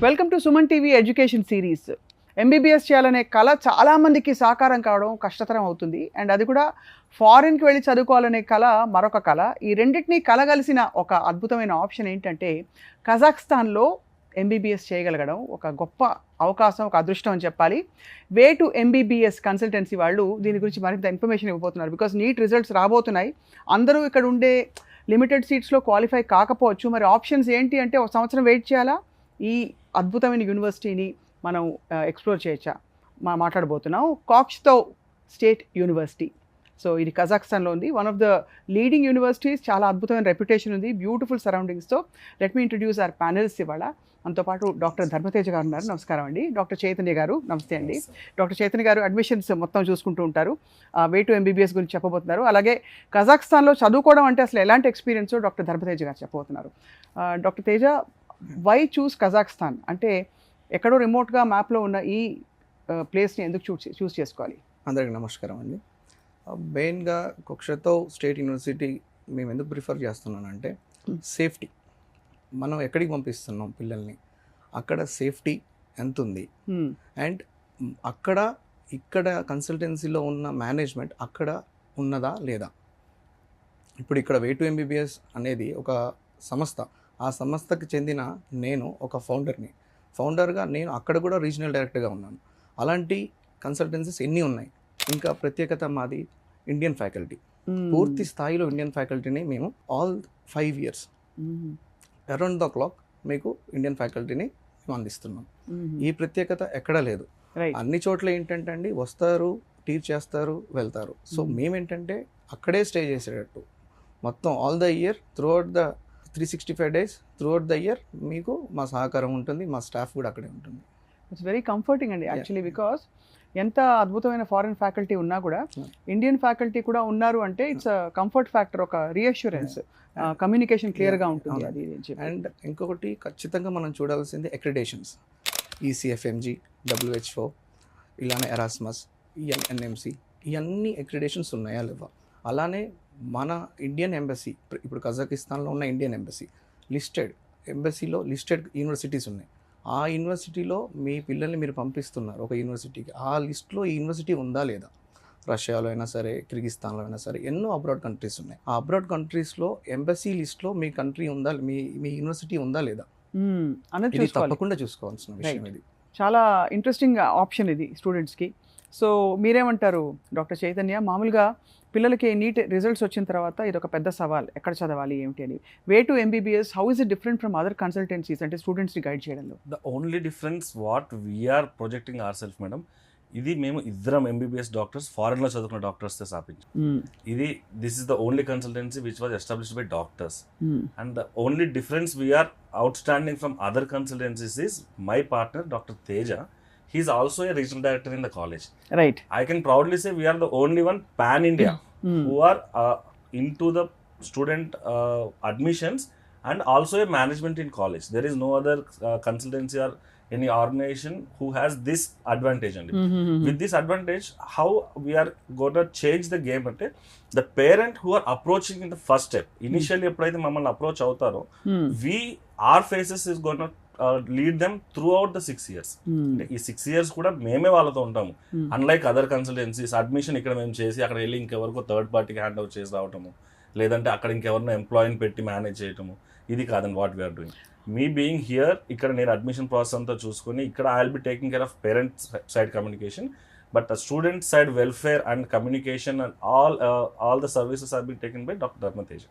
Welcome to Suman TV education series. MBBS చేయాలనే కళ చాలామందికి సాకారం కావడం కష్టతరం అవుతుంది. అండ్ అది కూడా ఫారిన్కి వెళ్ళి చదువుకోవాలనే కళ మరొక కళ. ఈ రెండింటినీ కలగలిసిన ఒక అద్భుతమైన ఆప్షన్ ఏంటంటే కజాఖ్స్తాన్లో ఎంబీబీఎస్ చేయగలగడం ఒక గొప్ప అవకాశం, ఒక అదృష్టం అని చెప్పాలి. వే టు ఎంబీబీఎస్ కన్సల్టెన్సీ వాళ్ళు దీని గురించి మరింత ఇన్ఫర్మేషన్ ఇవ్వబోతున్నారు. బికాస్ నీట్ రిజల్ట్స్ రాబోతున్నాయి. అందరూ ఇక్కడ ఉండే లిమిటెడ్ సీట్స్లో క్వాలిఫై కాకపోవచ్చు. మరి ఆప్షన్స్ ఏంటి అంటే ఒక సంవత్సరం వెయిట్ చేయాలా, ఈ అద్భుతమైన యూనివర్సిటీని మనం ఎక్స్ప్లోర్ చేయొచ్చా, మాట్లాడబోతున్నాం. కాక్ష్తో స్టేట్ యూనివర్సిటీ. సో ఇది కజాఖ్స్తాన్లో ఉంది. One of the leading universities, చాలా అద్భుతమైన రెప్యుటేషన్ ఉంది, బ్యూటిఫుల్ సరౌండింగ్స్తో. Let me introduce our panels ఇవాళ. మనతో పాటు డాక్టర్ ధర్మతేజ గారు ఉన్నారు. నమస్కారం అండి. డాక్టర్ చైతన్య గారు, నమస్తే అండి. డాక్టర్ చైతన్య గారు అడ్మిషన్స్ మొత్తం చూసుకుంటూ ఉంటారు. వే టు ఎంబీబీఎస్ గురించి చెప్పబోతున్నారు. అలాగే కజాఖ్స్తాన్లో చదువుకోవడం అంటే అసలు ఎలాంటి ఎక్స్పీరియన్స్ డాక్టర్ ధర్మతేజ గారు చెప్పబోతున్నారు. Doctor Teja, why choose Kazakhstan? అంటే ఎక్కడో రిమోట్గా మ్యాప్లో ఉన్న ఈ ప్లేస్ని ఎందుకు చూస్ చేసుకోవాలి? అందరికీ నమస్కారం అండి. మెయిన్గా కొక్షతో స్టేట్ యూనివర్సిటీ మేము ఎందుకు ప్రిఫర్ చేస్తున్నానంటే సేఫ్టీ. మనం ఎక్కడికి పంపిస్తున్నాం పిల్లల్ని, అక్కడ సేఫ్టీ ఎంత ఉంది, అండ్ ఇక్కడ కన్సల్టెన్సీలో ఉన్న మేనేజ్మెంట్ అక్కడ ఉన్నదా లేదా. ఇప్పుడు ఇక్కడ వే టు ఎంబీబీఎస్ అనేది ఒక సంస్థ. ఆ సంస్థకి చెందిన నేను ఒక ఫౌండర్గా నేను అక్కడ కూడా రీజనల్ డైరెక్టర్గా ఉన్నాను. అలాంటి కన్సల్టెన్సీస్ ఎన్ని ఉన్నాయి. ఇంకా ప్రత్యేకత మాది ఇండియన్ ఫ్యాకల్టీ, పూర్తి స్థాయిలో ఇండియన్ ఫ్యాకల్టీని మేము all 5 years around the clock మీకు ఇండియన్ ఫ్యాకల్టీని మేము అందిస్తున్నాం. ఈ ప్రత్యేకత ఎక్కడా లేదు. అన్ని చోట్ల ఏంటంటే అండి, వస్తారు, టీచ్ చేస్తారు, వెళ్తారు. సో మేమేంటంటే అక్కడే స్టే చేసేటట్టు మొత్తం all the year, throughout the 365 days throughout the year మీకు మా సహకారం ఉంటుంది, మా స్టాఫ్ కూడా అక్కడే ఉంటుంది. ఇట్స్ వెరీ కంఫర్టింగ్ అండి యాక్చువల్లీ. బికాస్ ఎంత అద్భుతమైన ఫారిన్ ఫ్యాకల్టీ ఉన్నా కూడా ఇండియన్ ఫ్యాకల్టీ కూడా ఉన్నారు అంటే ఇట్స్ కంఫర్ట్ ఫ్యాక్టర్, ఒక రీఅష్యూరెన్స్, కమ్యూనికేషన్ క్లియర్గా ఉంటుంది. అది అండ్ ఇంకొకటి ఖచ్చితంగా మనం చూడాల్సింది అక్రిడేషన్స్. ECFMG, WHO, ఇలానే ఎరాస్మస్, NMC, ఇవన్నీ అక్రిడేషన్స్ ఉన్నాయా లేవా. అలానే మన ఇండియన్ ఎంబసీ, ఇప్పుడు కజాకిస్తాన్లో ఉన్న ఇండియన్ ఎంబసీ ఎంబసీలో లిస్టెడ్ యూనివర్సిటీస్ ఉన్నాయి. ఆ యూనివర్సిటీలో మీ పిల్లల్ని మీరు పంపిస్తున్నారు ఒక యూనివర్సిటీకి, ఆ లిస్ట్లో ఈ యూనివర్సిటీ ఉందా లేదా. రష్యాలో అయినా సరే, కిర్గిస్తాన్లో అయినా సరే, ఎన్నో అబ్రాడ్ కంట్రీస్ ఉన్నాయి. ఆ అబ్రాడ్ కంట్రీస్లో ఎంబసీ లిస్ట్లో మీ కంట్రీ ఉందా, మీ యూనివర్సిటీ ఉందా లేదా అన్నది తప్పకుండా చూసుకోవాల్సిన విషయం. ఇది చాలా ఇంట్రెస్టింగ్ ఆప్షన్ ఇది స్టూడెంట్స్కి. సో మీరేమంటారు డాక్టర్ చైతన్య? మామూలుగా పిల్లలకి నీట్ రిజల్ట్స్ వచ్చిన తర్వాత ఇది ఒక పెద్ద సవాల్, ఎక్కడ చదవాలి ఏమిటి అని. Way to MBBS, how is it different from other consultancies అంటే స్టూడెంట్స్ని గైడ్ చేయడంలో? The only difference what we are projecting our self madam, ఇది మేము ఇద్దరం ఎంబీబీఎస్ డాక్టర్స్ ఫారెన్లో చదువుకున్న డాక్టర్స్తో స్థాపించాం. ఇది this is the only consultancy which was established by doctors. And the only difference we are outstanding from other consultancies is my partner doctor Teja. He is also a regional director in the college. Right. I can proudly say we are the only one pan India who are into the student admissions and also a management in college. There is no other consultancy or any organization who has this advantage. With this advantage, how we are going to change the game ante the parent who are approaching in the first step initially ఎప్పుడైతే మమ్మల్ని approach అవుతారో our faces is going to lead them through out the 6 years. ఈ 6 years కూడా మేమే వాళ్ళతో ఉంటాము. Unlike other consultancies, admission ఇక్కడ మేము చేసి అక్కడ వెళ్ళి ఇంకెవరికో థర్డ్ పార్టీకి హ్యాండ్ ఓవర్ చేసి రావటము, లేదంటే అక్కడ ఇంకెవరినో ఎంప్లాయీని పెట్టి మేనేజ్ చేయటము, ఇది కాదండి what we are doing. Me being here, ఇక్కడ నేను అడ్మిషన్ ప్రాసెస్ అంతా చూసుకొని ఇక్కడ I will be taking care of parents side communication, but student side welfare and communication and all the services are been taken by doctor Dharmateja.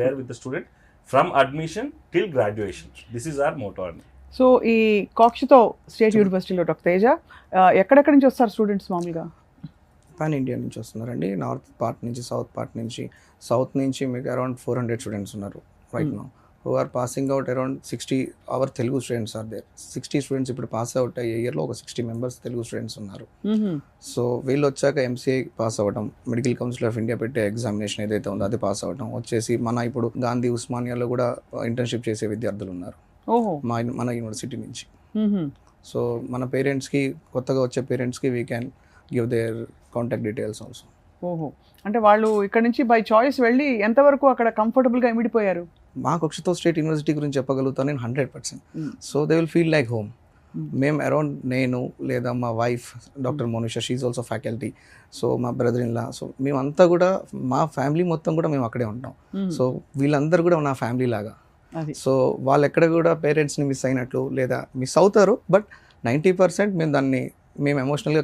There with the student from admission till graduation. This is our motto అండి. So ఈ Kokshetau state యూనివర్సిటీలో doctor Teja ఎక్కడెక్కడి నుంచి వస్తారు students? మామూలుగా pan India నుంచి వస్తున్నారండి. North part నుంచి, సౌత్ నుంచి మీకు అరౌండ్ 400 స్టూడెంట్స్ ఉన్నారు right now, who are passing out around 60. our Telugu students are there. 60 students ఇప్పుడు పాస్ అవుట్ అయ్యే ఇయర్లో ఒక 60 members తెలుగు స్టూడెంట్స్ ఉన్నారు. సో వీళ్ళు వచ్చాక MCA పాస్ అవ్వడం, మెడికల్ కౌన్సిల్ ఆఫ్ ఇండియా పెట్టే ఎగ్జామినేషన్ ఏదైతే ఉందో అది పాస్ అవ్వడం, వచ్చేసి మన ఇప్పుడు గాంధీ ఉస్మానియాలో కూడా ఇంటర్న్షిప్ చేసే విద్యార్థులు ఉన్నారు మన యూనివర్సిటీ నుంచి. సో మన పేరెంట్స్కి, కొత్తగా వచ్చే పేరెంట్స్కి we can give there contact details also. అంటే వాళ్ళు ఇక్కడ నుంచి బై చాయిస్ వెళ్ళి ఎంతవరకు అక్కడ కంఫర్టబుల్గా ఇమిడిపోయారు? మా కక్షతో స్టేట్ యూనివర్సిటీ గురించి చెప్పగలుగుతాను నేను 100%. Mm. So they will feel like home. Mm. మేము అరౌండ్ నేను లేదా మా wife doctor Monisha, she also faculty. So మా బ్రదర్ ఇన్ లా, సో మేమంతా కూడా మా ఫ్యామిలీ మొత్తం కూడా మేము అక్కడే ఉంటాం. సో వీళ్ళందరూ కూడా నా ఫ్యామిలీ లాగా. అది సో వాళ్ళు ఎక్కడ కూడా పేరెంట్స్ని మిస్ అయినట్లు లేదా మిస్ అవుతారు, బట్ 90% మేము ఎమోషనల్గా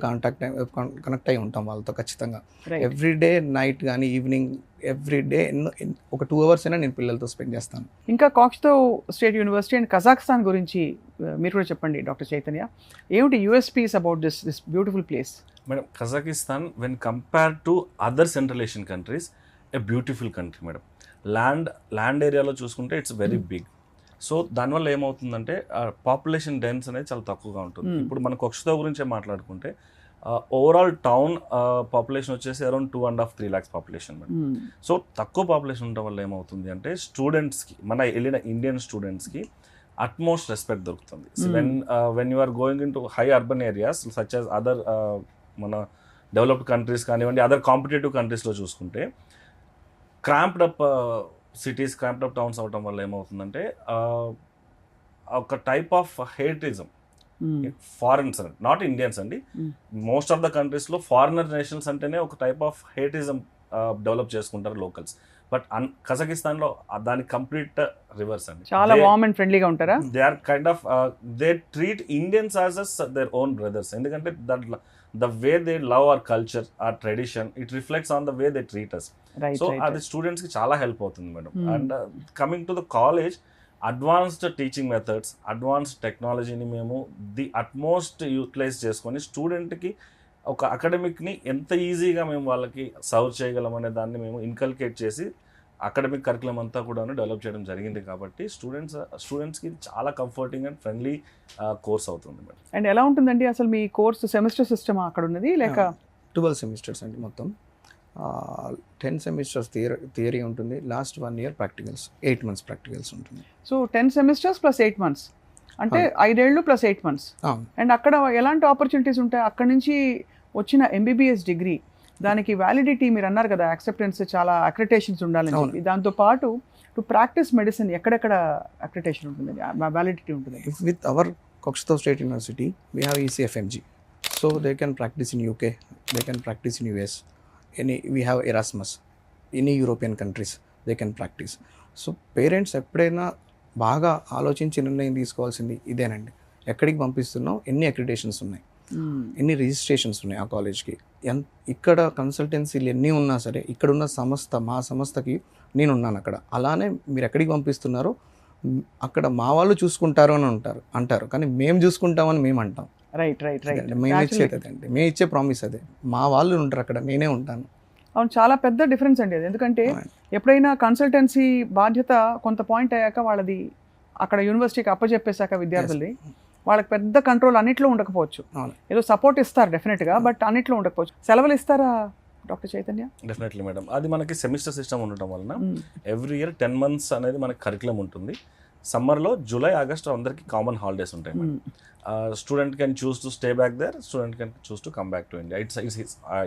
కనెక్ట్ అయి ఉంటాం వాళ్ళతో ఖచ్చితంగా. రైట్. ఎవ్రీడే నైట్ కానీ ఈవినింగ్ ఎవ్రీడే ఒక 2 hours అయినా నేను పిల్లలతో స్పెండ్ చేస్తాను. ఇంకా కాక్స్టో స్టేట్ యూనివర్సిటీ అండ్ కజాఖ్స్తాన్ గురించి మీరు కూడా చెప్పండి డాక్టర్ చైతన్య. ఏమిటి USPs about this beautiful place? Madam, Kazakhstan when compare to other central Asian countries a beautiful country madam. Land ఏరియాలో చూసుకుంటే ఇట్స్ వెరీ బిగ్. సో దానివల్ల ఏమవుతుందంటే పాపులేషన్ డెన్స్ అనేది చాలా తక్కువగా ఉంటుంది. ఇప్పుడు మన కొక్షతో గురించే మాట్లాడుకుంటే ఓవరాల్ టౌన్ పాపులేషన్ వచ్చేసి around 2.5-3 lakhs population madam. So తక్కువ పాపులేషన్ ఉండడం వల్ల ఏమవుతుంది అంటే స్టూడెంట్స్కి, మన వెళ్ళిన ఇండియన్ స్టూడెంట్స్కి అట్మోస్ట్ రెస్పెక్ట్ దొరుకుతుంది. When you are going in to high urban areas such as other మన డెవలప్డ్ కంట్రీస్ కానివ్వండి, అదర్ కాంపిటేటివ్ కంట్రీస్లో చూసుకుంటే cramped up cities, cramped up towns అవడం వల్ల ఏమవుతుందంటే ఒక టైప్ ఆఫ్ హేటిజం ఫారిన్స్ అండి, నాట్ ఇండియన్స్ అండి, మోస్ట్ ఆఫ్ ద కంట్రీస్లో ఫారినర్ నేషన్స్ అంటేనే ఒక టైప్ ఆఫ్ హేటిజం డెవలప్ చేసుకుంటారు లోకల్స్. బట్ కజకిస్తాన్లో దాని కంప్లీట్ రివర్స్ అండి. చాలా వార్మ్ అండ్ ఫ్రెండ్లీగా ఉంటారా? They are kind of they treat Indians as us their own brothers. ఎందుకంటే దాంట్లో the way they love our culture, our tradition, it reflects on the way they treat us. So అది students కి చాలా help అవుతుంది madam. And coming to the college, advanced teaching methods, advanced టెక్నాలజీని మేము the utmost utilise చేసుకొని స్టూడెంట్కి ఒక అకాడమిక్ని ఎంత ఈజీగా మేము వాళ్ళకి సర్వ్ చేయగలం అనే దాన్ని మేము ఇన్కల్కేట్ చేసి అకాడమిక్ కరికులం అంతా కూడా డెవలప్ చేయడం జరిగింది. కాబట్టి స్టూడెంట్స్కి చాలా కంఫర్టింగ్ అండ్ ఫ్రెండ్లీ కోర్స్ అవుతుంది మేడం. అండ్ ఎలా ఉంటుందండి అసలు మీ కోర్స్? సెమిస్టర్ సిస్టమ్ అక్కడ ఉన్నది లేక? 12 semesters అండి మొత్తం. 10 semesters థియరీ ఉంటుంది, last 1 year practicals, 8 months practicals ఉంటుంది. సో 10 semesters + 8 months అంటే 5 ఏళ్ళు + 8 months. అండ్ అక్కడ ఎలాంటి ఆపర్చునిటీస్ ఉంటాయి? అక్కడ నుంచి వచ్చిన ఎంబీబీఎస్ డిగ్రీ దానికి వ్యాలిడిటీ మీరు అన్నారు కదా, యాక్సెప్టెన్స్, చాలా అక్రిటేషన్స్ ఉండాలని చెప్పి, దాంతో పాటు టు ప్రాక్టీస్ మెడిసిన్ ఎక్కడెక్కడ అక్రిటేషన్ ఉంటుంది, వ్యాలిడిటీ ఉంటుంది? With our Coxto State University we have ECFMG, so they can practice in UK, they can practice in US, we have Erasmus, any European countries they can practice. So parents ఎప్పుడైనా బాగా ఆలోచించి నిర్ణయం తీసుకోవాల్సింది ఇదేనండి. ఎక్కడికి పంపిస్తున్నాం, ఎన్ని అక్రిటేషన్స్ ఉన్నాయి, ఎన్ని రిజిస్ట్రేషన్స్ ఉన్నాయి ఆ కాలేజ్కి, ఇక్కడ కన్సల్టెన్సీలు ఎన్ని ఉన్నా సరే, ఇక్కడున్న మా సంస్థకి నేనున్నాను అక్కడ. అలానే మీరు ఎక్కడికి పంపిస్తున్నారో అక్కడ మా వాళ్ళు చూసుకుంటారు అని అంటారు, కానీ మేము చూసుకుంటామని మేము అంటాం. రైట్. మేము ఇచ్చేది అదండి, మేము ఇచ్చే ప్రామిస్ అదే. మా వాళ్ళు ఉంటారు అక్కడ, నేనే ఉంటాను. అవును, చాలా పెద్ద డిఫరెన్స్ అండి అది. ఎందుకంటే ఎప్పుడైనా కన్సల్టెన్సీ బాధ్యత కొంత పాయింట్ అయ్యాక వాళ్ళది అక్కడ యూనివర్సిటీకి అప్పచెప్పేశాక విద్యార్థులది వాళ్ళకి పెద్ద కంట్రోల్ అన్నిట్లో ఉండకపోవచ్చు. ఏదో సపోర్ట్ ఇస్తారు డెఫినెట్గా, బట్ అన్నిట్లో ఉండకపోవచ్చు. సెలవులు ఇస్తారా డాక్టర్ చైతన్య? Definitely madam. అది మనకి సెమిస్టర్ సిస్టమ్ ఉండటం వలన ఎవ్రీ ఇయర్ 10 months అనేది మనకి కరికులం ఉంటుంది. సమ్మర్లో జూలై, ఆగస్ట్ అందరికి కామన్ హాలిడేస్ ఉంటాయి madam. Student can choose to stay back there, student can choose to come back to India. It's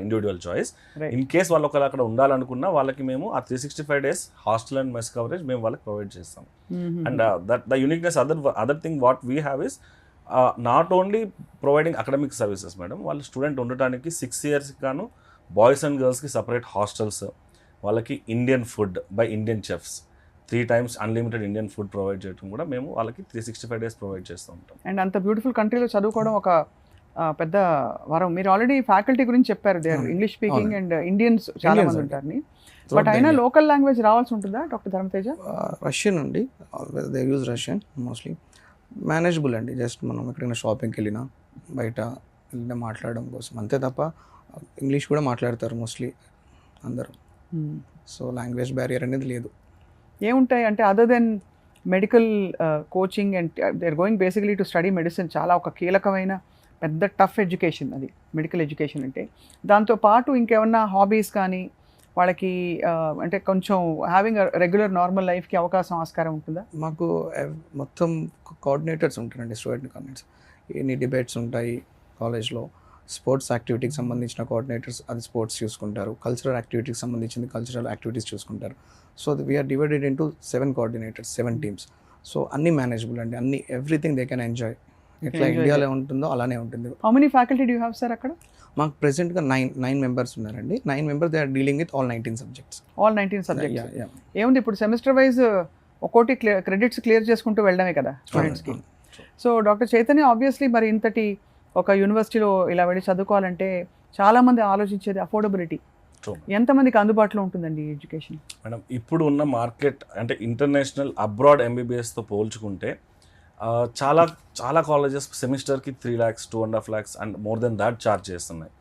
individual choice. In case వాళ్ళు ఒకవేళ అక్కడ ఉండాలనుకున్నా వాళ్ళకి మేము ఆ 365 days hostel and mess coverage మేము వాళ్ళకి ప్రొవైడ్ చేస్తాం. And that the uniqueness other thing what we have is not only providing academic services madam. వాళ్ళు స్టూడెంట్ ఉండటానికి 6 years గాను బాయ్స్ అండ్ గర్ల్స్కి సపరేట్ హాస్టల్స్, వాళ్ళకి Indian food by Indian chefs, 3 times unlimited Indian food provide చేయడం కూడా మేము వాళ్ళకి 365 days provide చేస్తూ ఉంటాం. అండ్ అంత బ్యూటిఫుల్ కంట్రీలో చదువుకోవడం ఒక పెద్ద వరం. మీరు ఆల్రెడీ ఫ్యాకల్టీ గురించి చెప్పారు, they are English speaking and Indians చాలా మంది ఉంటారని. బట్ అయినా లోకల్ లాంగ్వేజ్ రావాల్సి ఉంటుందా డాక్టర్ ధర్మతేజ? రష్యన్ అండి, they use Russian mostly. Manageable అండి, జస్ట్ మనం ఎక్కడైనా షాపింగ్కి వెళ్ళినా బయట వెళ్ళినా మాట్లాడడం కోసం అంతే తప్ప ఇంగ్లీష్ కూడా మాట్లాడతారు మోస్ట్లీ అందరూ. సో లాంగ్వేజ్ బ్యారియర్ అనేది లేదు. ఏముంటాయి అంటే other then medical coaching and they are going basically to study medicine, చాలా ఒక కీలకమైన పెద్ద టఫ్ ఎడ్యుకేషన్ అది మెడికల్ ఎడ్యుకేషన్ అంటే. దాంతోపాటు ఇంకేమన్నా హాబీస్ కానీ వాళ్ళకి అంటే కొంచెం హ్యావింగ్ రెగ్యులర్ నార్మల్ లైఫ్కి అవకాశం, ఆస్కారం ఉంటుందా? మాకు మొత్తం కోఆర్డినేటర్స్ ఉంటారండి, స్టూడెంట్ కోఆర్డినేటర్స్. ఎన్ని డిబేట్స్ ఉంటాయి కాలేజ్లో, స్పోర్ట్స్ యాక్టివిటీకి సంబంధించిన కోఆర్డినేటర్స్ అది స్పోర్ట్స్ చూసుకుంటారు, కల్చరల్ యాక్టివిటీకి సంబంధించింది కల్చరల్ యాక్టివిటీస్ చూసుకుంటారు. So we are divided into 7 coordinators, 7 teams. So అన్ని మేనేజబుల్ అండి, అన్ని ఎవ్రీథింగ్ దే కెన్ ఎంజాయ్. ఎట్లా ఇండియాలో ఉంటుందో అలానే ఉంటుంది. How many faculty do you have sir అక్కడ? మాకు ప్రెసెంట్గా 9 మెంబర్స్ ఉన్నారండి. 9 members they are dealing with all 19 subjects. All 19 subjects. ఏముంది ఇప్పుడు సెమిస్టర్ వైజ్ ఒక్కోటి క్రెడిట్స్ క్లియర్ చేసుకుంటూ వెళ్ళడమే కదా స్టూడెంట్స్కి. సో డాక్టర్ చైతన్య, ఆబ్వియస్లీ మరి ఇంతటి ఒక యూనివర్సిటీలో ఇలా వెళ్ళి చదువుకోవాలంటే చాలామంది ఆలోచించేది అఫోర్డబిలిటీ. ఎంతమందికి అందుబాటులో ఉంటుందండి ఎడ్యుకేషన్? మేడం ఇప్పుడు ఉన్న మార్కెట్ అంటే ఇంటర్నేషనల్ అబ్రాడ్ ఎంబీబీఎస్తో పోల్చుకుంటే చాలా చాలా కాలేజెస్ సెమిస్టర్కి 3 lakhs, 2.5 lakhs and more than that charge చేస్తున్నాయి.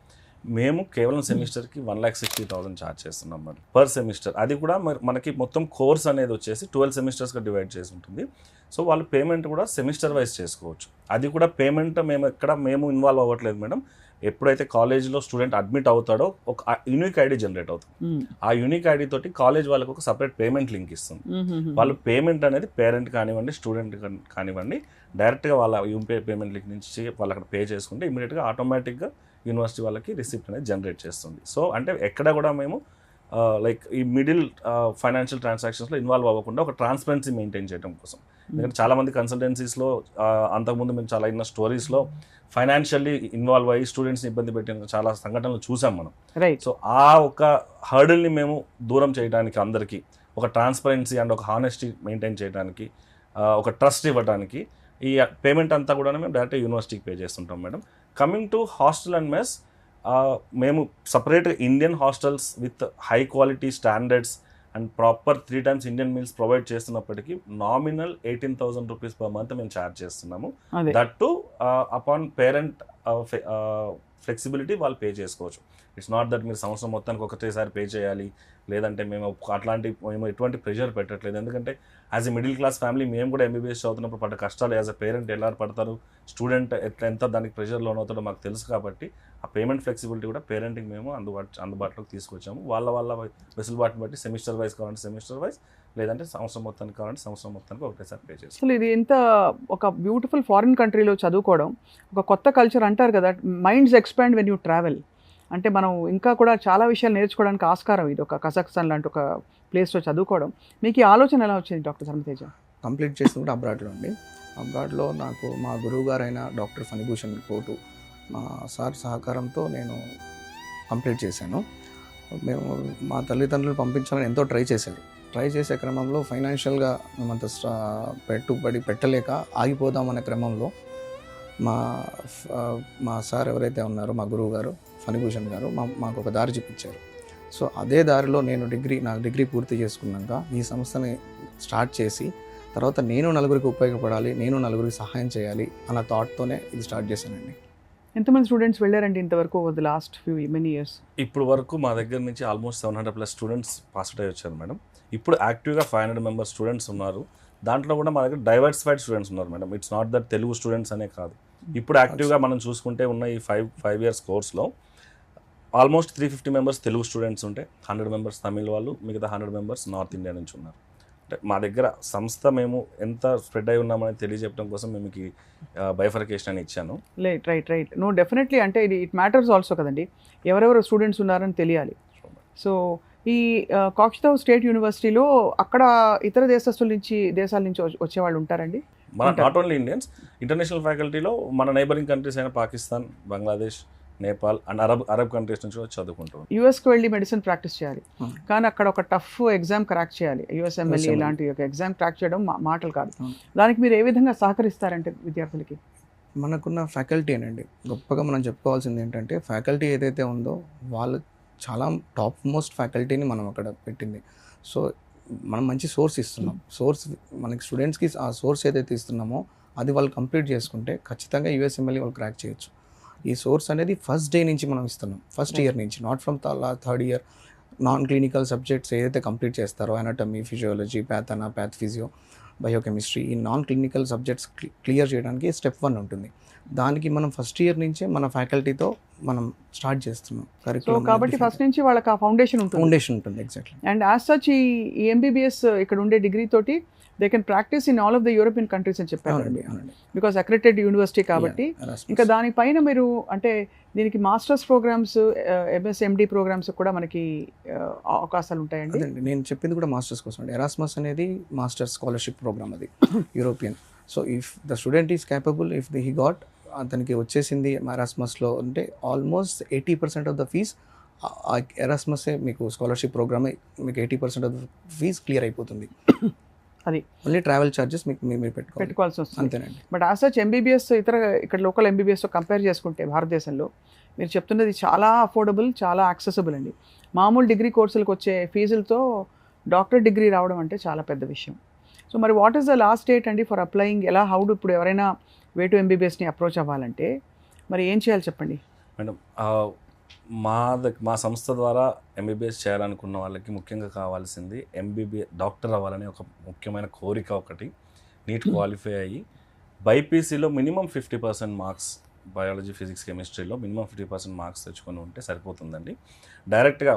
మేము కేవలం సెమిస్టర్కి 1,60,000 ఛార్జ్ చేస్తున్నాం మరి పర్ సెమిస్టర్. అది కూడా మనకి మొత్తం కోర్స్ అనేది వచ్చేసి 12 సెమిస్టర్స్గా డివైడ్ చేసి ఉంటుంది. సో వాళ్ళు పేమెంట్ కూడా సెమిస్టర్ వైజ్ చేసుకోవచ్చు. అది కూడా పేమెంట్ మేము ఇన్వాల్వ్ అవ్వట్లేదు మేడం. ఎప్పుడైతే కాలేజ్లో స్టూడెంట్ అడ్మిట్ అవుతాడో ఒక యూనిక్ ఐడి జనరేట్ అవుతుంది. ఆ యూనిక్ ఐడి తోటి కాలేజ్ వాళ్ళకి ఒక సపరేట్ పేమెంట్ లింక్ ఇస్తుంది. వాళ్ళు పేమెంట్ అనేది పేరెంట్ కానివ్వండి, స్టూడెంట్ కానివ్వండి, డైరెక్ట్గా వాళ్ళ యూపీఐ పేమెంట్ లింక్ నుంచి వాళ్ళు అక్కడ పే చేసుకుంటే ఇమీడియట్గా ఆటోమేటిక్గా యూనివర్సిటీ వాళ్ళకి రిసిప్ట్ అనేది జనరేట్ చేస్తుంది. సో అంటే ఎక్కడ కూడా మేము లైక్ ఈ మిడిల్ ఫైనాన్షియల్ ట్రాన్సాక్షన్స్లో ఇన్వాల్వ్ అవ్వకుండా ఒక ట్రాన్స్పరెన్సీ మెయింటైన్ చేయడం కోసం. ఎందుకంటే చాలామంది కన్సల్టెన్సీస్లో అంతకుముందు మేము చాలా ఇన్న స్టోరీస్లో ఫైనాన్షియల్లీ ఇన్వాల్వ్ అయ్యి స్టూడెంట్స్ని ఇబ్బంది పెట్టిన చాలా సంఘటనలు చూసాం మనం. సో ఆ ఒక హర్డిల్ని మేము దూరం చేయడానికి, అందరికీ ఒక ట్రాన్స్పరెన్సీ అండ్ ఒక హానెస్టీ మెయింటైన్ చేయడానికి, ఒక ట్రస్ట్ ఇవ్వడానికి ఈ పేమెంట్ అంతా కూడా మేము డైరెక్ట్గా యూనివర్సిటీకి పే చేస్తుంటాం madam. Coming to hostel and mess, మేము సపరేట్గా Indian hostels with high quality standards and proper 3 times Indian meals provide చేస్తున్నప్పటికీ నామినల్ 18,000 rupees per month మేము ఛార్జ్ చేస్తున్నాము. That to upon parent flexibility వాళ్ళు పే చేసుకోవచ్చు. ఇట్స్ నాట్ దట్ మీరు సంవత్సరం మొత్తానికి ఒకటేసారి పే చేయాలి, లేదంటే మేము ఎటువంటి ప్రెషర్ పెట్టట్లేదు. ఎందుకంటే as a middle class family మేము కూడా ఎంబీబీఎస్ చదువుతున్నప్పుడు పడ్డ కష్టాలు యాజ్ ఎ పేరెంట్ ఎలా పడతారు, స్టూడెంట్ ఎంత దానికి ప్రెషర్ లోన్ అవుతాడో మాకు తెలుసు. కాబట్టి ఆ పేమెంట్ ఫ్లెక్సిబిలిటీ కూడా పేరెంట్కి మేము అందుబాటులోకి తీసుకొచ్చాము. వాళ్ళ వెసులుబాటుని బట్టి సెమిస్టర్ వైజ్ కావాలంటే సెమిస్టర్ వైజ్, లేదంటే సంవత్సరం మొత్తానికి కావాలంటే సంవత్సరం మొత్తానికి ఒకటేసారి పే చేస్తాం. అసలు ఇది ఎంత ఒక బ్యూటిఫుల్ ఫారిన్ కంట్రీలో చదువుకోవడం, ఒక కొత్త కల్చర్ అంటారు కదా, minds expand when you travel. అంటే మనం ఇంకా కూడా చాలా విషయాలు నేర్చుకోవడానికి ఆస్కారం ఇది, ఒక కజాఖ్స్తాన్ లాంటి ఒక ప్లేస్లో చదువుకోవడం. మీకు ఈ ఆలోచన ఎలా వచ్చింది డాక్టర్ శర్మతేజ? కంప్లీట్ చేసింది అబ్రాడ్లో అండి. అబ్రాడ్లో నాకు మా గురువు గారైన డాక్టర్ ఫణిభూషణ్ కోటు మా సార్ సహకారంతో నేను కంప్లీట్ చేశాను. మేము మా తల్లిదండ్రులు పంపించాలని ఎంతో ట్రై చేసే క్రమంలో ఫైనాన్షియల్గా మేమంత పెట్టుబడి పెట్టలేక ఆగిపోదామనే క్రమంలో మా సార్ ఎవరైతే ఉన్నారో మా గురువు గారు ఫణిభూషణ్ గారు మాకు ఒక దారి చూపించారు. సో అదే దారిలో నేను నా డిగ్రీ పూర్తి చేసుకున్నాక ఈ సంస్థని స్టార్ట్ చేసి తర్వాత నేను నలుగురికి ఉపయోగపడాలి, నేను నలుగురికి సహాయం చేయాలి అన్న థాట్తోనే ఇది స్టార్ట్ చేశానండి. ఎంతమంది స్టూడెంట్స్ వెళ్ళారండి ఇంతవరకు over the last many years? ఇప్పుడు వరకు మా దగ్గర నుంచి ఆల్మోస్ట్ 700+ స్టూడెంట్స్ పాస్ అవుట్ అయ్యి వచ్చారు మేడం. ఇప్పుడు యాక్టివ్గా 500 members స్టూడెంట్స్ ఉన్నారు. దాంట్లో కూడా మా దగ్గర డైవర్సిఫైడ్ స్టూడెంట్స్ ఉన్నారు madam. It's not that Telugu students అనే కాదు. ఇప్పుడు యాక్టివ్గా మనం చూసుకుంటే ఉన్న ఈ 5 years కోర్స్లో ఆల్మోస్ట్ 350 members తెలుగు స్టూడెంట్స్ ఉంటే 100 members తమిళ వాళ్ళు, మిగతా 100 members నార్త్ ఇండియా నుంచి ఉన్నారు. అంటే మా దగ్గర సంస్థ మేము ఎంత స్ప్రెడ్ అయి ఉన్నామని తెలియజెప్పడం కోసం మేము మీకు బైఫర్కేషన్ అని ఇచ్చాను. Right no definitely. అంటే ఇట్ మ్యాటర్స్ ఆల్సో కదండి, ఎవరెవరు స్టూడెంట్స్ ఉన్నారని తెలియాలి. సో ఈ కాక్స్టౌ స్టేట్ యూనివర్సిటీలో అక్కడ ఇతర దేశాల నుంచి వచ్చేవాళ్ళు ఉంటారండి? నాట్ ఓన్లీ ఇండియన్స్, ఇంటర్నేషనల్ ఫ్యాకల్టీలో మన నైబరింగ్ కంట్రీస్ అయిన Pakistan, Bangladesh, Nepal and Arab countries నుంచి చదువుకుంటాం. యూఎస్కి వెళ్ళి మెడిసిన్ ప్రాక్టీస్ చేయాలి, కానీ అక్కడ ఒక టఫ్ ఎగ్జామ్ క్రాక్ చేయాలి. యూఎస్ఎంఎల్ఏ ఇలాంటి ఒక ఎగ్జామ్ క్రాక్ చేయడం మాటలు కాదు. దానికి మీరు ఏ విధంగా సహకరిస్తారంటే విద్యార్థులకి? మనకున్న ఫ్యాకల్టీ అనండి గొప్పగా మనం చెప్పుకోవాల్సింది ఏంటంటే, ఫ్యాకల్టీ ఏదైతే ఉందో వాళ్ళు చాలా టాప్ మోస్ట్ ఫ్యాకల్టీని మనం అక్కడ పెట్టింది. సో మనం మంచి సోర్స్ ఇస్తున్నాం. మనకి స్టూడెంట్స్కి ఆ సోర్స్ ఏదైతే ఇస్తున్నామో అది వాళ్ళు కంప్లీట్ చేసుకుంటే ఖచ్చితంగా యూఎస్ఎంఎల్ఏ వాళ్ళు క్రాక్ చేయొచ్చు. ఈ సోర్స్ అనేది ఫస్ట్ డే నుంచి మనం ఇస్తున్నాం, ఫస్ట్ ఇయర్ నుంచి, not from third year. Non clinical subjects ఏదైతే కంప్లీట్ చేస్తారో, anatomy, physiology, path physio, biochemistry, ఈ నాన్ క్లినికల్ సబ్జెక్ట్స్ క్లియర్ చేయడానికి స్టెప్ 1 ఉంటుంది. దానికి మనం ఫస్ట్ ఇయర్ నుంచే మన ఫ్యాకల్టీతో మనం స్టార్ట్ చేస్తున్నాం కరికులం. కాబట్టి ఫస్ట్ నుంచి వాళ్ళకి ఆ ఫౌండేషన్ ఉంటుంది. ఎగ్జాక్ట్లీ. అండ్ యాజ్ సచ్ ఈ ఎంబీబీఎస్ ఇక్కడ ఉండే డిగ్రీ తోటి they can practice in all of the European countries అని చెప్పారు, అవునండి అవునండి బికాస్ అక్రెడిటెడ్ యూనివర్సిటీ కాబట్టి. Erasmus. ఇంకా దానిపైన మీరు అంటే దీనికి మాస్టర్స్ ప్రోగ్రామ్స్, ఎంఎస్ఎండి ప్రోగ్రామ్స్ కూడా మనకి అవకాశాలు ఉంటాయండి. అదండి నేను చెప్పింది కూడా మాస్టర్స్ కోసం అండి. ఎరాస్మస్ అనేది మాస్టర్స్ స్కాలర్షిప్ ప్రోగ్రామ్ అది European. So if the student is capable, if he got, అతనికి వచ్చేసింది ఎరాస్మస్లో అంటే ఆల్మోస్ట్ 80% ఆఫ్ ద ఫీజ్ ఎరాస్మసే మీకు స్కాలర్షిప్ ప్రోగ్రామే మీకు 80% ఆఫ్ ద ఫీజ్ క్లియర్ అయిపోతుంది. అది ఓన్లీ ట్రావెల్ ఛార్జెస్ మీకు మీరు పెట్టుకోవాల్సి వస్తుంది. అంతేనండి. బట్ యాజ్ సచ్ ఎంబీబీఎస్ ఇతర ఇక్కడ లోకల్ ఎంబీబీఎస్తో కంపేర్ చేసుకుంటే భారతదేశంలో మీరు చెప్తున్నది చాలా అఫోర్డబుల్, చాలా యాక్సెసిబుల్ అండి. మామూలు డిగ్రీ కోర్సులకు వచ్చే ఫీజులతో డాక్టర్ డిగ్రీ రావడం అంటే చాలా పెద్ద విషయం. సో మరి what is the last date అండి ఫర్ అప్లయింగ్? ఎలా హౌడు ఇప్పుడు ఎవరైనా వే టు ఎంబీబీఎస్ని అప్రోచ్ అవ్వాలంటే మరి ఏం చేయాలి చెప్పండి మేడం. మా సంస్థ ద్వారా ఎంబీబీఎస్ చేయాలనుకున్న వాళ్ళకి ముఖ్యంగా కావాల్సింది ఎంబీబీఎస్ డాక్టర్ అవ్వాలనే ఒక ముఖ్యమైన కోరిక ఒకటి. నీట్ క్వాలిఫై అయ్యి బైపీసీలో మినిమం 50% మార్క్స్, బయాలజీ ఫిజిక్స్ కెమిస్ట్రీలో మినిమం 50% మార్క్స్ తెచ్చుకొని ఉంటే సరిపోతుందండి. డైరెక్ట్గా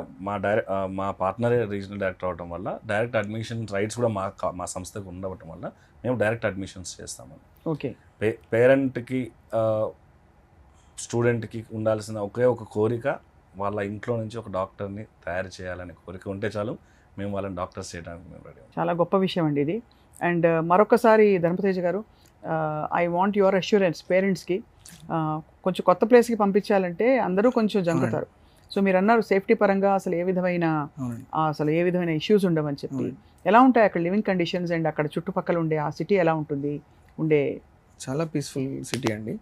మా పార్ట్నరే రీజనల్ డైరెక్టర్ అవడం వల్ల డైరెక్ట్ అడ్మిషన్ రైట్స్ కూడా మా సంస్థకు ఉండవటం వల్ల మేము డైరెక్ట్ అడ్మిషన్స్ చేస్తామండి. ఓకే. పేరెంట్కి స్టూడెంట్కి ఉండాల్సిన ఒకే ఒక కోరిక, వాళ్ళ ఇంట్లో నుంచి ఒక డాక్టర్ని తయారు చేయాలనే కోరిక ఉంటే చాలు, మేము వాళ్ళని డాక్టర్స్ చేయడానికి మేము రెడీ. చాలా గొప్ప విషయం అండి ఇది. అండ్ మరొకసారి ధర్మతేజ గారు, ఐ వాంట్ యువర్ అష్యూరెన్స్ పేరెంట్స్కి. కొంచెం కొత్త ప్లేస్కి పంపించాలంటే అందరూ కొంచెం జంకుతారు. సో మీరు అన్నారు సేఫ్టీ పరంగా అసలు ఏ విధమైన ఇష్యూస్ ఉండవని చెప్పి. ఎలా ఉంటాయి అక్కడ లివింగ్ కండిషన్స్ అండ్ అక్కడ చుట్టుపక్కల ఉండే ఆ సిటీ ఎలా ఉంటుంది? చాలా పీస్ఫుల్ సిటీ అండి.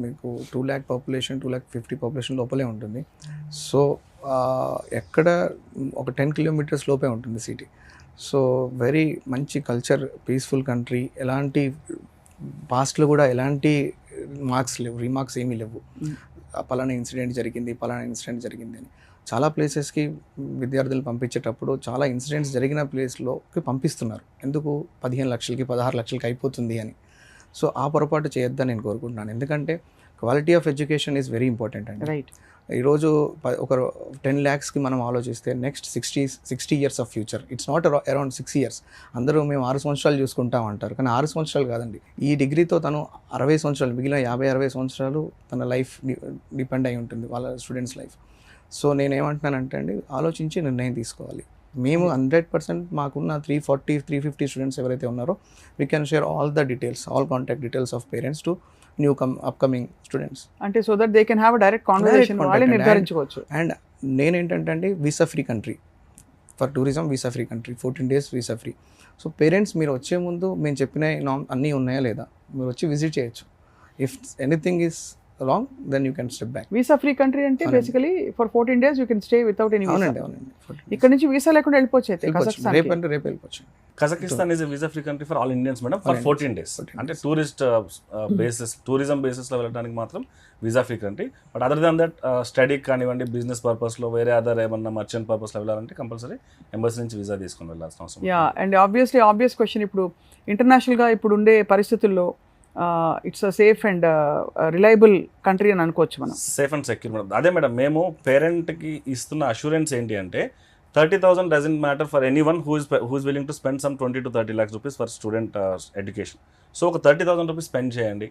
మీకు 2 lakh పాపులేషన్, 250,000 పాపులేషన్ లోపలే ఉంటుంది. సో ఎక్కడ ఒక 10 kilometers లోపే ఉంటుంది సిటీ. సో వెరీ మంచి కల్చర్, పీస్ఫుల్ కంట్రీ. ఎలాంటి పాస్ట్లో కూడా ఎలాంటి మార్క్స్ లేవు, రీమార్క్స్ ఏమీ లేవు. పలానా ఇన్సిడెంట్ జరిగింది అని. చాలా ప్లేసెస్కి విద్యార్థులు పంపించేటప్పుడు చాలా ఇన్సిడెంట్స్ జరిగిన ప్లేస్లోకి పంపిస్తున్నారు. ఎందుకు? 15 లక్షలకి 16 లక్షలకి అయిపోతుంది అని. సో ఆ పొరపాటు చేయొద్దని నేను కోరుకుంటున్నాను. ఎందుకంటే quality of education is very important అండి. రైట్. ఈరోజు ఒక 10 lakhsకి మనం ఆలోచిస్తే next 60 years of future. It's not around 6 years. అందరూ మేము 6 సంవత్సరాలు చూసుకుంటాం అంటారు, కానీ 6 సంవత్సరాలు కాదండి. ఈ డిగ్రీతో తను 60 సంవత్సరాలు, మిగిలిన 50-60 సంవత్సరాలు తన లైఫ్ డిపెండ్ అయి ఉంటుంది, వాళ్ళ స్టూడెంట్స్ లైఫ్. సో నేనేమంటున్నానంటే అండి, ఆలోచించి నిర్ణయం తీసుకోవాలి. మేము 100% మాకున్న 340-350 స్టూడెంట్స్ ఎవరైతే ఉన్నారో we can share all the details, all contact details of parents to upcoming students. అంటే so that they can have direct conversation, వాళ్ళే నిర్ధారించుకోవచ్చు. అండ్ నేనేంటంటే అండి, visa free country for tourism, visa free country, 14 days visa free. So parents మీరు వచ్చే ముందు మేము చెప్పిన అన్నీ ఉన్నాయా లేదా మీరు వచ్చి విజిట్ చేయొచ్చు. If anything is wrong then you can step back. Visa free country అంటే basically for 14 days you can stay without any visa. అవునండి. ఇక్కడ నుంచి వీసా లేకుండా వెళ్ళిపోవచ్చు. రేపు వెళ్ళిపోవచ్చు. Kazakhstan is visa free country for all Indians madam for 14 days. అంటే tourism బేసిస్లో వెళ్ళడానికి మాత్రం visa free country. But other than that స్టడీకి కానివ్వండి, బిజినెస్ పర్పస్లో, వేరే అదర్ ఏమన్నా మర్చెంట్ పర్పస్లో వెళ్ళాలంటే కంపల్సరీ ఎంబసీ నుంచి వీసా తీసుకొని వెళ్ళాల్సిన అవసరం. అండ్ ఆబ్వియస్ క్వశ్చన్, ఇప్పుడు ఇంటర్నేషనల్గా ఇప్పుడు ఉండే పరిస్థితుల్లో it's a safe and reliable country అని అనుకోవచ్చు మనం. Safe and secure madam. అదే మేడం, మేము పేరెంట్కి ఇస్తున్న అష్యూరెన్స్ ఏంటి అంటే 30,000 doesn't matter for any one who is willing to spend some 20 to 30 lakhs rupees for student education. So ఒక 30,000 rupees స్పెండ్ చేయండి.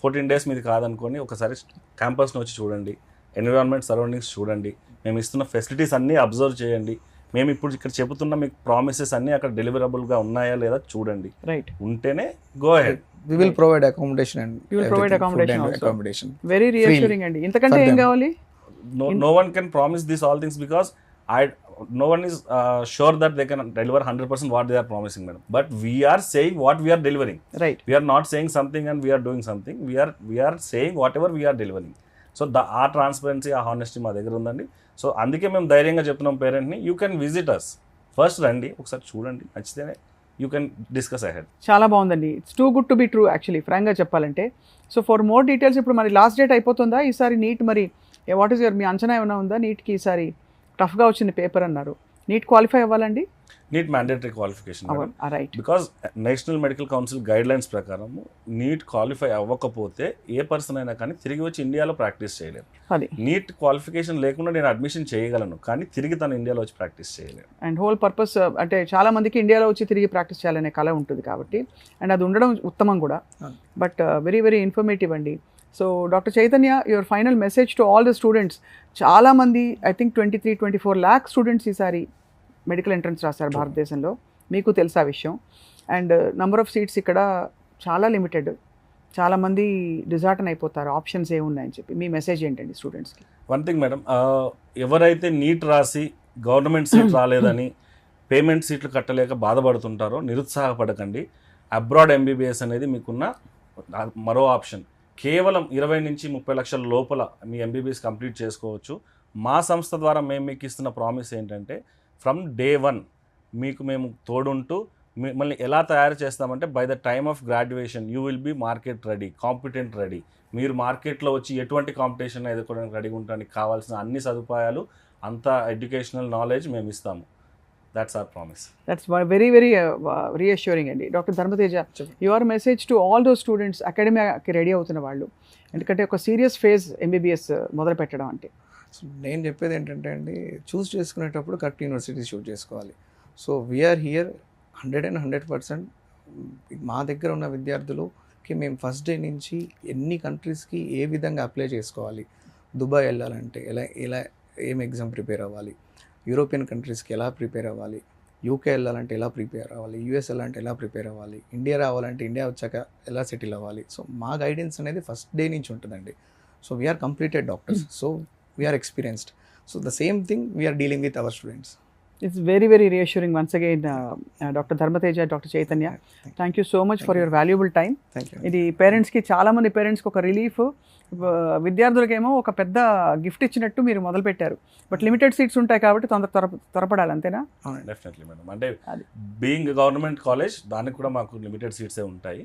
14 days మీది కాదనుకొని ఒకసారి క్యాంపస్ని వచ్చి చూడండి, ఎన్విరాన్మెంట్ సరౌండింగ్స్ చూడండి, మేము ఇస్తున్న ఫెసిలిటీస్ అన్నీ అబ్జర్వ్ చేయండి. మేము ఇప్పుడు ఇక్కడ చెబుతున్న మీకు ప్రామిసెస్ అన్నీ అక్కడ డెలివరబుల్గా ఉన్నాయా లేదా చూడండి. రైట్. ఉంటేనే go ahead. We will provide accommodation and you will provide everything, accommodation. Very reassuring అండి. ఇంతకంటే ఏం కావాలి? No one can promise these all things because no one is sure that they can deliver 100% what they are promising, madam. But we are saying what we are delivering. Right. We are not saying something and we are doing something. We are saying whatever we are delivering. So our transparency, our honesty మా దగ్గర ఉందండి. So అందుకే మేము ధైర్యంగా చెప్తున్నాం పేరెంట్ని, you can visit us. First రండి, ఒకసారి చూడండి, నచ్చితేనే యూ కెన్ డిస్కస్ అహెడ్. చాలా బాగుందండి. It's too good to be true actually, ఫ్రాంక్గా చెప్పాలంటే. సో ఫర్ మోర్ డీటెయిల్స్, ఇప్పుడు మరి లాస్ట్ డేట్ అయిపోతుందా ఈసారి నీట్? మరి వాట్ ఈస్ యువర్ మీ అంచనా ఏమైనా ఉందా నీట్కి? ఈసారి టఫ్గా వచ్చింది పేపర్ అన్నారు, నీట్ క్వాలిఫై అవ్వాలండి? NEET mandatory qualification madam. Right. Because national medical council guide lines ప్రకారం నీట్ క్వాలిఫై అవ్వకపోతే ఏ పర్సన్ అయినా కానీ తిరిగి వచ్చి ఇండియాలో ప్రాక్టీస్ చేయలేరు. అది నీట్ క్వాలిఫికేషన్ లేకుండా నేను అడ్మిషన్ చేయగలను, కానీ తిరిగి తను ఇండియాలో వచ్చి ప్రాక్టీస్ చేయలేను. అండ్ హోల్ పర్పస్ అంటే చాలా మందికి ఇండియాలో వచ్చి తిరిగి ప్రాక్టీస్ చేయాలనే కళ ఉంటుంది కాబట్టి, అండ్ అది ఉండడం ఉత్తమం కూడా. బట్ వెరీ వెరీ ఇన్ఫర్మేటివ్ అండి. So doctor Chaitanya, your final message to all the students. చాలామంది ఐ థింక్ 23-24 lakh స్టూడెంట్స్ ఈసారి మెడికల్ ఎంట్రన్స్ రాశారు భారతదేశంలో, మీకు తెలుసా విషయం. అండ్ నంబర్ ఆఫ్ సీట్స్ ఇక్కడ చాలా లిమిటెడ్, చాలామంది డిజార్టన్ అయిపోతారు, ఆప్షన్స్ ఏమున్నాయని చెప్పి. మీ మెసేజ్ ఏంటండి స్టూడెంట్స్కి? వన్ థింగ్ మేడం, ఎవరైతే నీట్ రాసి గవర్నమెంట్ సీట్ రాలేదని పేమెంట్ సీట్లు కట్టలేక బాధపడుతుంటారో నిరుత్సాహపడకండి. అబ్రాడ్ ఎంబీబీఎస్ అనేది మీకున్న మరో ఆప్షన్. కేవలం 20-30 లక్షల లోపల మీ ఎంబీబీఎస్ కంప్లీట్ చేసుకోవచ్చు. మా సంస్థ ద్వారా మేము మీకు ఇస్తున్న ప్రామిస్ ఏంటంటే ఫ్రమ్ డే 1 మీకు మేము తోడుంటూ మిమ్మల్ని ఎలా తయారు చేస్తామంటే by the time of graduation you will be market ready, competent ready. మీరు మార్కెట్లో వచ్చి ఎటువంటి కాంపిటీషన్ ఎదుర్కోవడానికి రెడీగా ఉండడానికి కావాల్సిన అన్ని సదుపాయాలు, అంత ఎడ్యుకేషనల్ నాలెడ్జ్ మేము ఇస్తాము. That's our promise. That's very very reassuring అండి. Doctor Dharmateja, your message to all those students, అకాడమీకి రెడీ అవుతున్న వాళ్ళు, ఎందుకంటే ఒక సీరియస్ ఫేజ్ ఎంబీబీఎస్ మొదలు పెట్టడం అంటే. సో నేను చెప్పేది ఏంటంటే అండి, చూస్ చేసుకునేటప్పుడు కరెక్ట్ యూనివర్సిటీ చూస్ చేసుకోవాలి. సో వీఆర్ హియర్ 100% మా దగ్గర ఉన్న విద్యార్థులకి మేము ఫస్ట్ డే నుంచి ఎన్ని కంట్రీస్కి ఏ విధంగా అప్లై చేసుకోవాలి, దుబాయ్ వెళ్ళాలంటే ఎలా ఏం ఎగ్జామ్ ప్రిపేర్ అవ్వాలి, యూరోపియన్ కంట్రీస్కి ఎలా ప్రిపేర్ అవ్వాలి, యూకే వెళ్ళాలంటే ఎలా ప్రిపేర్ అవ్వాలి, యూఎస్ వెళ్ళాలంటే ఎలా ప్రిపేర్ అవ్వాలి, ఇండియా రావాలంటే ఇండియా వచ్చాక ఎలా సెటిల్ అవ్వాలి. సో మా గైడెన్స్ అనేది ఫస్ట్ డే నుంచి ఉంటుందండి. So we are completed doctors, so we are experienced. So the same thing we are dealing with our students. It's very very reassuring once again doctor Dharmateja, doctor Chaitanya. Thank you so much for your valuable time. ఇది పేరెంట్స్కి, చాలామంది పేరెంట్స్కి ఒక relief, విద్యార్థులకేమో ఒక పెద్ద gift ఇచ్చినట్టు మీరు మొదలుపెట్టారు. బట్ లిమిటెడ్ సీట్స్ ఉంటాయి కాబట్టి త్వరపడాలి, అంతేనా? Definitely madam. అంటే బీయింగ్ గవర్నమెంట్ కాలేజ్, దానికి కూడా మాకు లిమిటెడ్ సీట్సే ఉంటాయి.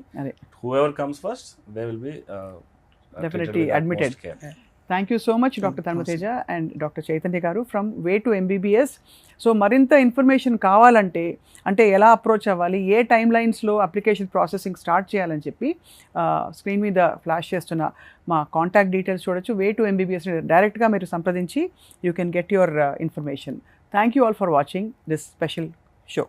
Whoever comes first they will be definitely admitted. Thank you so much doctor Dharmateja and doctor Chaitanya garu from way to MBBS. So మరింత ఇన్ఫర్మేషన్ కావాలంటే, అంటే ఎలా అప్రోచ్ అవ్వాలి, ఏ టైం లైన్స్లో అప్లికేషన్ ప్రాసెసింగ్ స్టార్ట్ చేయాలని చెప్పి స్క్రీన్ మీద ఫ్లాష్ చేస్తున్న మా కాంటాక్ట్ డీటెయిల్స్ చూడొచ్చు. వే టు ఎంబీబీఎస్ డైరెక్ట్గా మీరు సంప్రదించి you can get your information. Thank you all for watching this special show.